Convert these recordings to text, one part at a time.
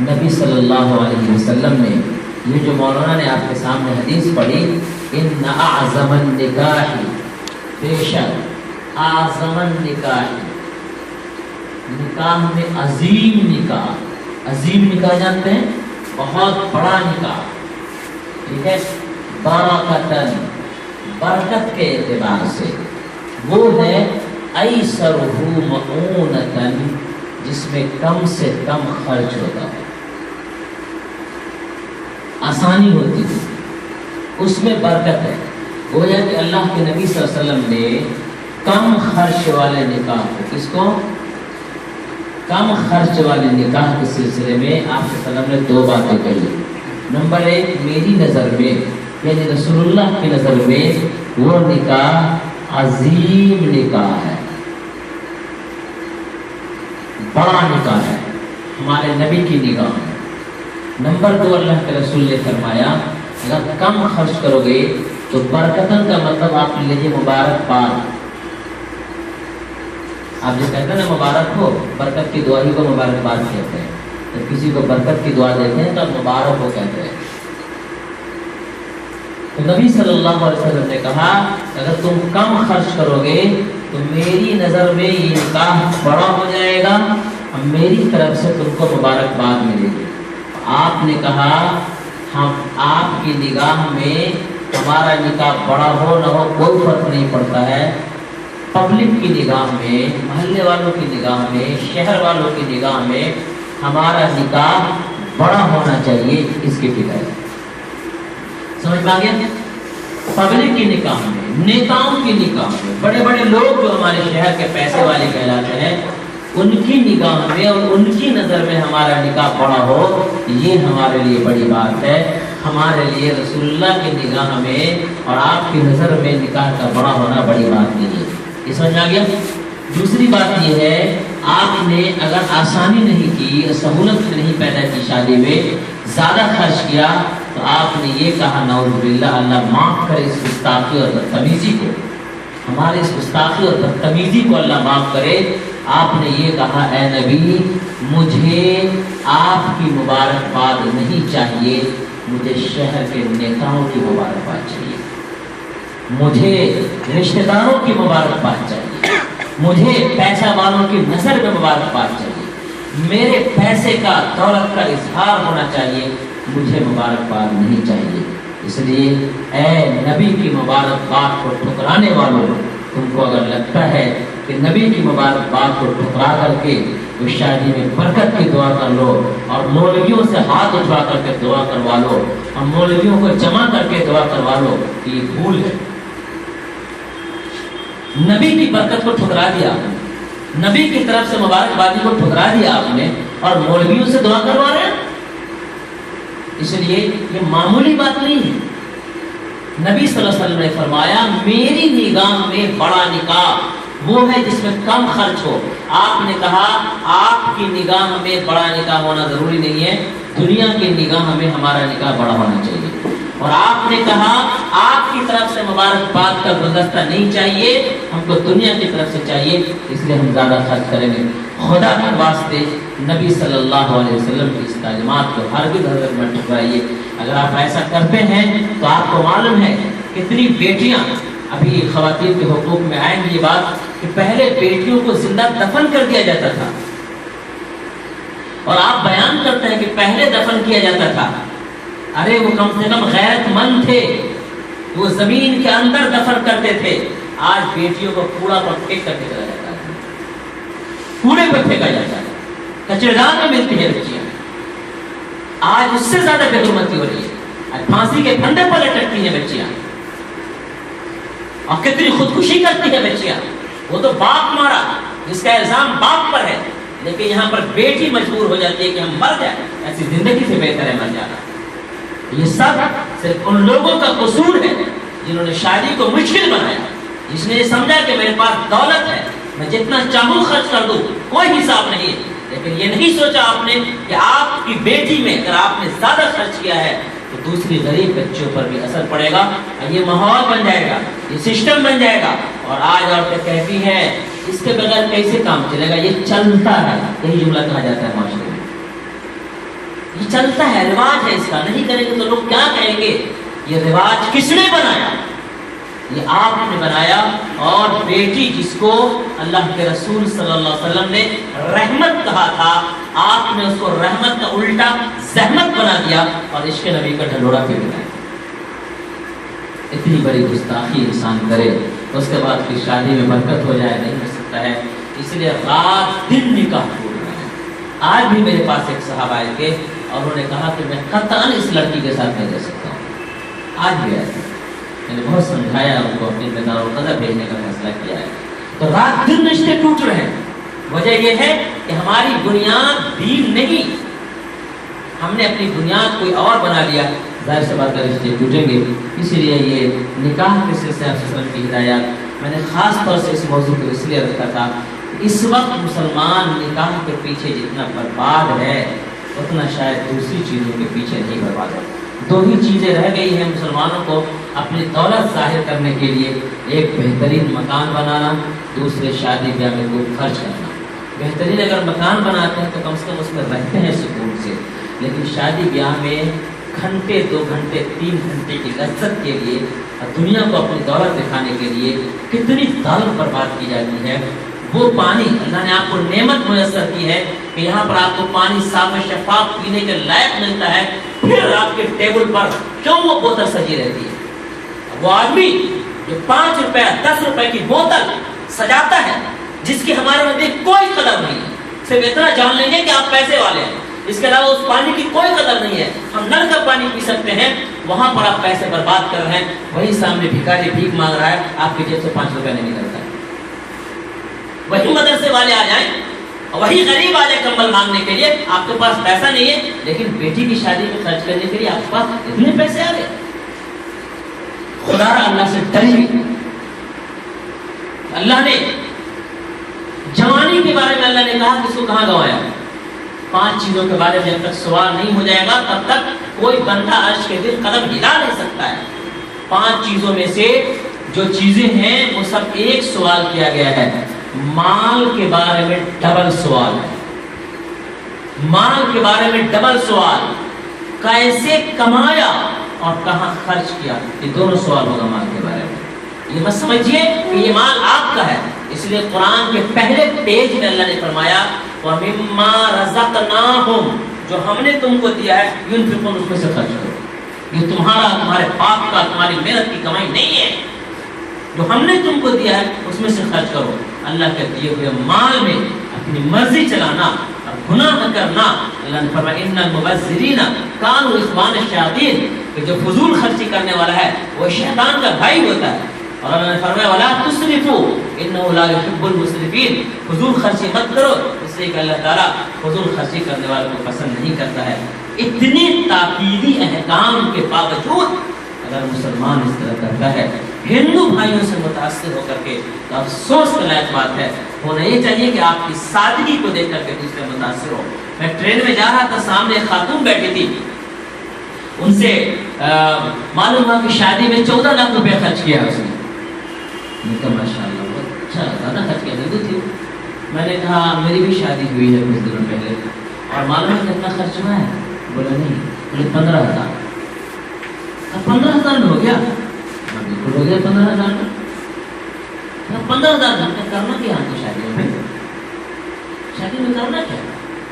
نبی صلی اللہ علیہ وسلم نے یہ جو مولانا نے آپ کے سامنے حدیث پڑھی، ان اعظم النکاح، بے شک اعظم النکاح، نکاح میں عظیم نکاح، عظیم نکاح جانتے ہیں، بہت بڑا نکاح، ٹھیک ہے، برکتن، برکت کے اعتبار سے وہ ہے ایسرہ مؤونتن، جس میں کم سے کم خرچ ہوتا ہے، آسانی ہوتی ہے، اس میں برکت ہے۔ گویا کہ اللہ کے نبی صلی اللہ علیہ وسلم نے کم خرچ والے نکاح کو، کس کو؟ کم خرچ والے نکاح کے سلسلے میں آپ صلی اللہ علیہ وسلم نے دو باتیں کہی۔ نمبر ایک، میری نظر میں یعنی رسول اللہ کی نظر میں وہ نکاح عظیم نکاح ہے، بڑا نکاح ہے ہمارے نبی کی نگاہ میں۔ نمبر دو، اللہ کے رسول نے فرمایا اگر کم خرچ کرو گے تو برکتن کا مطلب آپ لیجیے مبارکباد۔ آپ جو کہتے ہیں نا مبارک ہو، برکت کی دعا ہی کو مبارکباد کہتے ہیں۔ جب کسی کو برکت کی دعا دیتے ہیں تو مبارک ہو کہتے ہیں۔ تو نبی صلی اللہ علیہ وسلم نے کہا اگر تم کم خرچ کرو گے تو میری نظر میں یہ نکاح بڑا ہو جائے گا اور میری طرف سے تم کو مبارکباد ملے گی۔ آپ نے کہا ہم آپ کی نگاہ میں ہمارا نکاح بڑا ہو نہ ہو کوئی فرق نہیں پڑتا ہے، پبلک کی نگاہ میں، محلے والوں کی نگاہ میں، شہر والوں کی نگاہ میں ہمارا نکاح بڑا ہونا چاہیے، اس کی فکر ہے۔ سمجھ میں آ گیا؟ پبلک کی نکاح میں، نیتاؤں کی نکاح میں، بڑے بڑے لوگ جو ہمارے شہر کے پیسے والے کہلاتے ہیں، ان کی نگاہ میں اور ان کی نظر میں ہمارا نکاح بڑا ہو، یہ ہمارے لیے بڑی بات ہے۔ ہمارے لیے رسول اللہ کی نگاہ میں اور آپ کی نظر میں نکاح کا بڑا ہونا بڑی بات نہیں ہے۔ یہ سمجھ آ گیا؟ دوسری بات یہ ہے، آپ نے اگر آسانی نہیں کی، سہولت نہیں پیدا کی، شادی میں زیادہ خرچ کیا تو آپ نے یہ کہا نعوذ باللہ اللہ معاف کرے اس گستاخی اور بدتمیزی کو، ہمارے اس گستاخی اور بدتمیزی کو اللہ معاف کرے۔ آپ نے یہ کہا اے نبی مجھے آپ کی مبارکباد نہیں چاہیے، مجھے شہر کے نیتاؤں کی مبارکباد چاہیے، مجھے رشتہ داروں کی مبارکباد چاہیے، مجھے پیسہ والوں کی نظر میں مبارکباد چاہیے، میرے پیسے کا دولت کا اظہار ہونا چاہیے، مجھے مبارکباد نہیں چاہیے۔ اس لیے اے نبی کی مبارکباد کو ٹھکرانے والوں، تم کو اگر لگتا ہے کہ نبی کی مبارکباد کو ٹھکرا کر کے اس شادی میں برکت کی دعا کر لو اور مولویوں سے ہاتھ اٹھا کر کے دعا کروا لو اور مولویوں کو جمع کر کے دعا کروا لو، یہ بھول ہے۔ نبی کی برکت کو ٹھکرا دیا آپ نے، نبی کی طرف سے مبارکبادی کو ٹھکرا دیا آپ نے اور مولویوں سے دعا کروا رہے ہیں۔ اس لیے یہ معمولی بات نہیں ہے۔ نبی صلی اللہ علیہ وسلم نے فرمایا میری نگاہ میں بڑا نکاح وہ ہے جس میں کم خرچ ہو۔ آپ نے کہا آپ کی نگاہ میں بڑا نکاح ہونا ضروری نہیں ہے، دنیا کی نگاہ میں ہمارا نکاح بڑا ہونا چاہیے۔ اور آپ نے کہا آپ کی طرف سے مبارکباد کا گلدستہ نہیں چاہیے، ہم کو دنیا کی طرف سے چاہیے، اس لیے ہم زیادہ خرچ کریں گے۔ خدا کے واسطے نبی صلی اللہ علیہ وسلم کی اس تعلیمات کو ہرگز حضرت مت ٹھکرائیے۔ اگر آپ ایسا کرتے ہیں تو آپ کو معلوم ہے کتنی بیٹیاں، ابھی خواتین کے حقوق میں آئیں گی یہ بات کہ پہلے بیٹیوں کو زندہ دفن کر دیا جاتا تھا، اور آپ بیان کرتے ہیں کہ پہلے دفن کیا جاتا تھا۔ ارے وہ کم سے کم غیرت مند تھے، وہ زمین کے اندر دفن کرتے تھے۔ آج بیٹیوں کو کوڑا پر پھینک کر کے چلا جاتا ہے، کوڑے پر پھینکا جاتا ہے، کچرے دان میں ملتی ہے بچیاں۔ آج اس سے زیادہ بے حرمتی ہو رہی ہے، آج پھانسی کے پھندے پر لٹکتی ہیں بچیاں، اور کتنی خودکشی کرتی ہے بچیاں۔ وہ تو باپ مارا جس کا الزام باپ پر ہے، لیکن یہاں پر بیٹی مجبور ہو جاتی ہے کہ ہم مر جائیں، ایسی زندگی سے بہتر ہے مر جانا۔ یہ سب صرف ان لوگوں کا قصور ہے جنہوں نے شادی کو مشکل بنایا، جس نے یہ سمجھا کہ میرے پاس دولت ہے، میں جتنا چاہوں خرچ کر دوں، کوئی حساب نہیں ہے۔ لیکن یہ نہیں سوچا آپ نے کہ آپ کی بیٹی میں اگر آپ نے زیادہ خرچ کیا ہے تو دوسری غریب بچوں پر بھی اثر پڑے گا، اور یہ ماحول بن جائے گا، یہ سسٹم بن جائے گا۔ اور آج عورتیں کہتی ہیں اس کے بغیر کیسے کام چلے گا، یہ چلتا ہے، یہی جملہ کہا جاتا ہے معاشرے میں۔ یہ چلتا ہے، رواج ہے اس کا، نہیں کریں گے تو لوگ کیا کہیں گے؟ یہ رواج کس نے بنایا؟ یہ آپ نے بنایا۔ اور بیٹی جس کو اللہ کے رسول صلی اللہ علیہ وسلم نے رحمت کہا تھا، آپ نے اس کو رحمت کا الٹا زحمت بنا دیا اور عشق نبی کا ڈھلوڑا پہ بنایا۔ اتنی بڑی گستاخی انسان کرے اس کے بعد پھر شادی میں برکت ہو جائے، نہیں ہو سکتا ہے۔ اس لیے رات دن نکاح ٹوٹ رہا ہے۔ آج بھی میرے پاس ایک صاحب آئے تھے اور انہوں نے کہا کہ میں قطعاً اس لڑکی کے ساتھ نہیں رہ سکتا ہوں۔ آج بھی ایسا میں نے بہت سمجھایا ان کو، اپنی دارالقضا بھیجنے کا فیصلہ کیا ہے۔ تو رات دن رشتے ٹوٹ رہے ہیں، وجہ یہ ہے کہ ہماری بنیاد دین نہیں، ہم نے اپنی بنیاد کوئی اور بنا لیا، ظاہر سی بات ہے رشتے ٹوٹیں گے۔ اسی لیے یہ نکاح کے سلسلے میں کی ہدایات میں نے خاص طور سے اس موضوع کو اس لیے رکھا تھا، اس وقت مسلمان نکاح کے پیچھے جتنا برباد ہے اتنا شاید دوسری چیزوں کے پیچھے نہیں برباد ہے۔ دو ہی چیزیں رہ گئی ہیں مسلمانوں کو اپنی دولت ظاہر کرنے کے لیے، ایک بہترین مکان بنانا، دوسرے شادی بیاہ میں خوب خرچ کرنا۔ بہترین اگر مکان بناتے ہیں تو کم سے کم اس میں رہتے ہیں سکون سے، لیکن شادی بیاہ میں گھنٹے 2 گھنٹے 3 گھنٹے کی لذت کے لیے اور دنیا کو اپنی دولت دکھانے کے لیے کتنی دولت برباد کی جاتی ہے۔ وہ پانی اللہ نے آپ کو نعمت میسر کی ہے کہ یہاں پر آپ کو پانی صاف شفاف پینے کے لائق ملتا ہے، پھر آپ کے ٹیبل پر کیوں وہ بوتل سجی رہتی ہے؟ وہ آدمی جو 5 روپے 10 روپے کی بوتل سجاتا ہے جس کی ہمارے نزدیک کوئی قدر نہیں ہے، صرف اتنا جان لیں گے کہ آپ پیسے والے ہیں، اس کے علاوہ اس پانی کی کوئی قدر نہیں ہے، ہم نل کا پانی پی سکتے ہیں، وہاں پر آپ پیسے برباد کر رہے ہیں۔ وہی سامنے بھکاری بھیک مانگ رہا ہے، آپ کی جیب سے 5 روپے نہیں نکلتا ہے۔ وہی مدرسے والے آ جائیں، وہی غریب آ جائے کمبل مانگنے کے لیے، آپ کے پاس پیسہ نہیں ہے لیکن بیٹی کی شادی میں خرچ کرنے کے لیے آپ کے پاس اتنے پیسے آ گئے۔ خدا اللہ سے ڈریے۔ اللہ نے جوانی کے بارے میں اللہ نے کہا کہ اس کو کہاں گوایا؟ 5 چیزوں کے بارے میں جب تک سوال نہیں ہو جائے گا تب تک کوئی بندہ عرش کے دل قدم ہلا نہیں سکتا ہے۔ 5 چیزوں میں سے جو چیزیں ہیں وہ سب ایک سوال کیا گیا ہے۔ مال کے بارے میں ڈبل سوال ہے، مال کے بارے میں ڈبل سوال، کیسے کمایا اور کہاں خرچ کیا، یہ دونوں سوال ہوگا مال کے بارے میں۔ یہ مت سمجھیے کہ یہ مال آپ کا ہے، اس لیے قرآن کے پہلے پیج میں اللہ نے فرمایا وَمِمَّا رَزَقْنَاهُمْ، جو ہم نے تم کو دیا ہے يُنْفِقُونَ، اس میں سے خرچ کرو۔ یہ تمہارے باپ کا، تمہاری محنت کی کمائی نہیں ہے، جو ہم نے تم کو دیا ہے اس میں سے خرچ کرو۔ اللہ کے دیے ہوئے مال میں اپنی مرضی چلانا اور گناہ نہ کرنا، اللہ نے فرمایا ان المبذرین کانوا اخوان الشیاطین، کہ جو فضول خرچی کرنے والا ہے وہ شیطان کا بھائی ہوتا ہے۔ اور اللہ نے فرمایا ولا تسرفوا انه لا يحب المسرفین، فضول خرچی مت کرو، اس لیے کہ اللہ تعالیٰ فضول خرچی کرنے والوں کو پسند نہیں کرتا ہے۔ اتنے تاکیدی احکام کے باوجود اگر مسلمان اس طرح کرتا ہے ہندو بھائیوں سے متاثر ہو کر کے، تو افسوس کا لائق بات ہے۔ ہونا یہ چاہیے کہ آپ کی سادگی کو دیکھ کر کے دوسرے متاثر ہو۔ میں ٹرین میں جا رہا تھا، سامنے ایک خاتون بیٹھی تھی، ان سے معلوم ہوا کہ شادی میں 14 لاکھ روپے خرچ کیا اس نے۔ میں کہا ماشاء اللہ بہت اچھا، زیادہ خرچ کیا، ہندو تھی۔ میں نے کہا میری بھی شادی ہوئی ہے کچھ دنوں پہلے، اور معلوم ہے کتنا خرچ ہوا ہے؟ بولا نہیں، بولے 15,000۔ 15,000 میں ہو گیا؟ بالکل ہو گیا 15,000 میں۔ 15,000 میں کرنا کیا ہم کو شادی میں؟ شادی میں کرنا کیا؟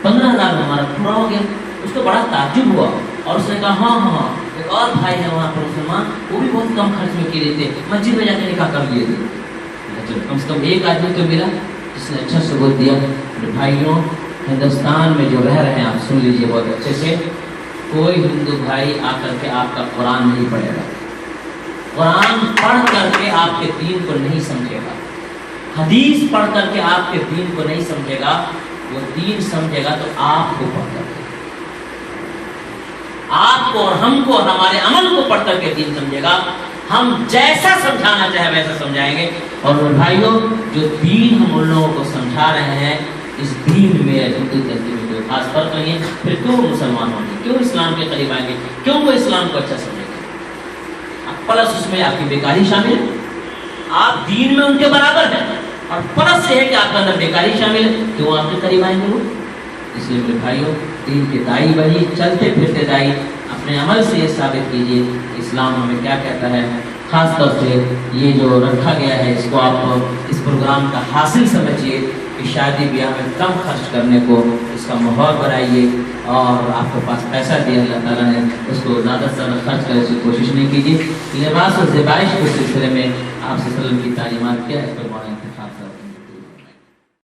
15,000 میں ہمارا پورا ہو گیا۔ اس کو بڑا تعجب ہوا اور اس نے کہا ہاں ایک اور بھائی ہے وہاں پر مسلمان، وہ بھی بہت کم خرچ میں کیے تھے، مسجد میں جا کے نکاح کر لیے تھے۔ چلو کم سے کم ایک آدمی تو ملا جس نے اچھا ثبوت دیا۔ بھائیوں ہندوستان میں جو رہ رہے ہیں آپ سن لیجیے بہت اچھے سے، کوئی ہندو بھائی آ کر کے آپ کا قرآن نہیں پڑھے گا، قرآن پڑھ کر کے آپ کے دین کو نہیں سمجھے گا، حدیث پڑھ کر کے آپ کے دین کو نہیں سمجھے گا۔ وہ دین سمجھے گا تو آپ کو پڑھ کر کے، آپ کو اور ہم کو اور ہمارے عمل کو پڑھ کر کے دین سمجھے گا۔ ہم جیسا سمجھانا چاہے ویسا سمجھائیں گے۔ اور بھائیوں جو دین ہم ان لوگوں کو سمجھا رہے ہیں، اس دین میں ہندو تہذیب میں کوئی خاص فرق نہیں ہے، پھر کیوں مسلمان ہوں گے، کیوں اسلام کے قریب آئیں گے، کیوں وہ اسلام کو اچھا سمجھیں گے؟ پلس اس میں آپ کی بیکاری شامل ہے، آپ دین میں ان کے برابر ہیں، اور پلس یہ ہے کہ آپ کا اندر بیکاری شامل ہے، کیوں آپ کے قریب آئیں گے وہ؟ اس لیے میرے بھائیوں دین کے دائی بنی، چلتے پھرتے دائی، اپنے عمل سے یہ ثابت کیجیے کہ اسلام ہمیں کیا کہتا ہے۔ خاص طور سے یہ جو رکھا گیا ہے اس کو آپ اس پروگرام کا حاصل سمجھیے کہ شادی بیاہ میں کم خرچ کرنے کو اس کا ماحول بنائیے، اور آپ کے پاس پیسہ دیا اللہ تعالیٰ نے اس کو زیادہ سے زیادہ خرچ کرنے کی کوشش نہیں کیجیے۔ لباس و زیبائش کے سلسلے میں آپ صلی اللہ علیہ وسلم کی تعلیمات کیا ہے اس پر